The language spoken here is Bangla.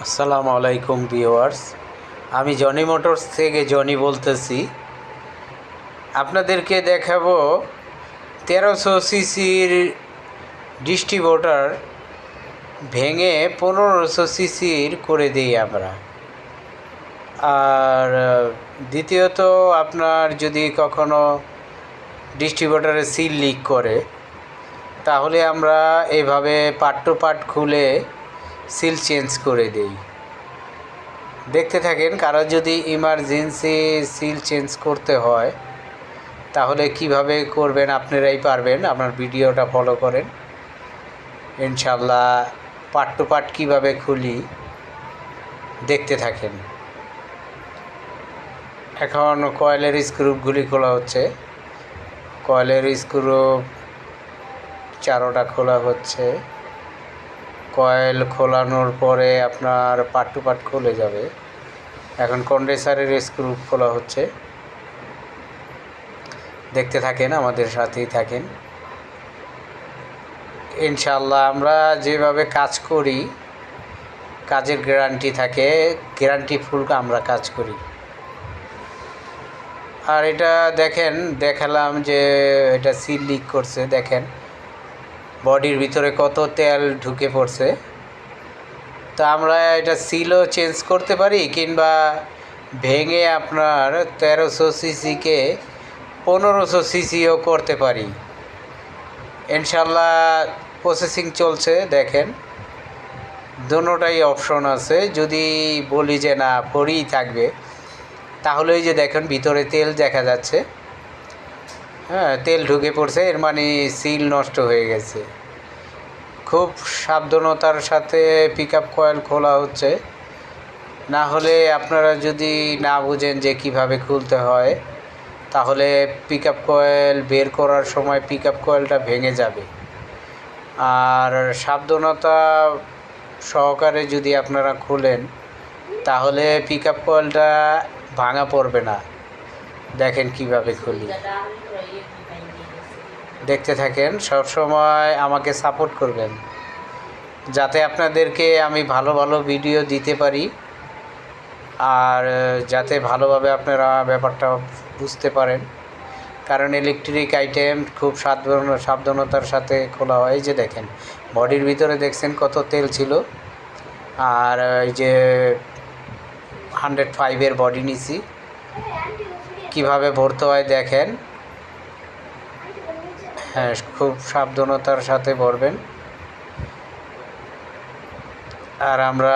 আসসালামু আলাইকুম ভিউয়ার্স, আমি জনি মোটরস থেকে জনি বলতেছি। আপনাদেরকে দেখাবো 1300 সিসির ডিস্ট্রিবিউটর ভেঙে 1500 সিসির করে দিই আমরা। আর দ্বিতীয়ত, আপনার যদি কখনো ডিস্ট্রিবিউটরে সিল লিক করে, তাহলে আমরা এভাবে পার্ট টু পার্ট খুলে সিল চেঞ্জ করে দিই। দেখতে থাকেন। কারো যদি ইমার্জেন্সি সিল চেঞ্জ করতে হয় তাহলে কিভাবে করবেন আপনারাই পারবেন। আপনার ভিডিওটা ফলো করেন, ইনশাল্লাহ পার্ট টু পার্ট কীভাবে খুলি দেখতে থাকেন। এখন কয়েলের স্ক্রুপগুলি খোলা হচ্ছে। কয়েলের স্ক্রুপ 4টা খোলা হচ্ছে। কয়েল খোলানোর পরে আপনার পার্ট টু পার্ট খুলে যাবে। এখন কন্ডেন্সারের স্ক্রু খোলা হচ্ছে। দেখতে থাকেন, আমাদের সাথেই থাকেন। ইনশাআল্লাহ আমরা যেভাবে কাজ করি, কাজের গ্যারান্টি থাকে, গ্যারান্টি ফুল আমরা কাজ করি। আর এটা দেখেন, দেখালাম যে এটা সিল লিক করছে। দেখেন বডির ভিতরে কত তেল ঢুকে পড়ছে। তো আমরা এটা সিলও চেঞ্জ করতে পারি, কিংবা ভেঙে আপনার 1300 সিসিকে 1500 সিসিও করতে পারি। ইনশাল্লাহ প্রসেসিং চলছে। দেখেন দুটোটাই অপশন আছে। যদি বলি যে না পরেই থাকবে, তাহলে ওই যে দেখেন ভিতরে তেল দেখা যাচ্ছে। হ্যাঁ, তেল ঢুকে পড়ছে, এর মানে সিল নষ্ট হয়ে গেছে। খুব সাবধানতার সাথে পিকআপ কয়েল খোলা হচ্ছে। না হলে আপনারা যদি না বুঝেন যে কিভাবে খুলতে হয়, তাহলে পিকআপ কয়েল বের করার সময় পিকআপ কয়েলটা ভেঙে যাবে। আর সাবধানতা সহকারে যদি আপনারা খুলেন, তাহলে পিকআপ কয়েলটা ভাঙা পড়বে না। দেখেন কিভাবে খুলি, দেখতে থাকেন। সব সময় আমাকে সাপোর্ট করবেন, যাতে আপনাদেরকে আমি ভালো ভালো ভিডিও দিতে পারি, আর যাতে ভালোভাবে আপনারা ব্যাপারটা বুঝতে পারেন। কারণ ইলেকট্রিক আইটেম খুব সাবধানতার সাথে খোলা হয়। এই যে দেখেন বডির ভিতরে দেখছেন কত তেল ছিল। আর এই যে 105-এর বডি নিছি, কিভাবে ভরতে হয় দেখেন। হ্যাঁ, খুব সাবধানতার সাথে ভরবেন। আর আমরা